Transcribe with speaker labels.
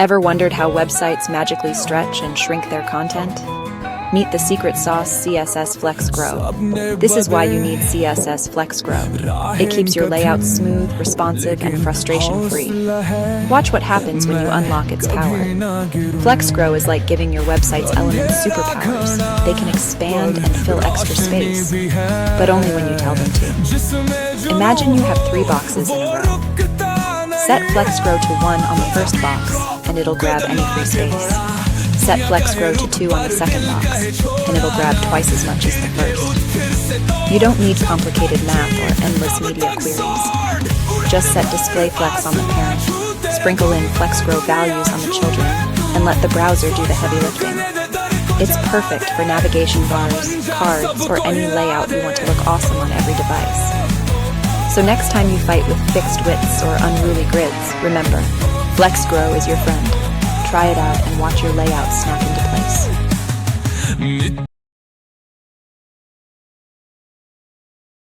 Speaker 1: Ever wondered how websites magically stretch and shrink their content? Meet the secret sauce, CSS Flex Grow. This is why you need CSS Flex Grow. It keeps your layout smooth, responsive, and frustration-free. Watch what happens when you unlock its power. Flex Grow is like giving your website's elements superpowers. They can expand and fill extra space, but only when you tell them to. Imagine you have 3 boxes in a row. Set Flex Grow to 1 on the first box, and it'll grab any free space. Set Flex Grow to 2 on the second box, and it'll grab twice as much as the first. You don't need complicated math or endless media queries. Just set Display Flex on the parent, sprinkle in Flex Grow values on the children, and let the browser do the heavy lifting. It's perfect for navigation bars, cards, or any layout you want to look awesome on every device. So next time you fight with fixed widths or unruly grids, remember, Flex Grow is your friend. Try it out and watch your layout snap into place.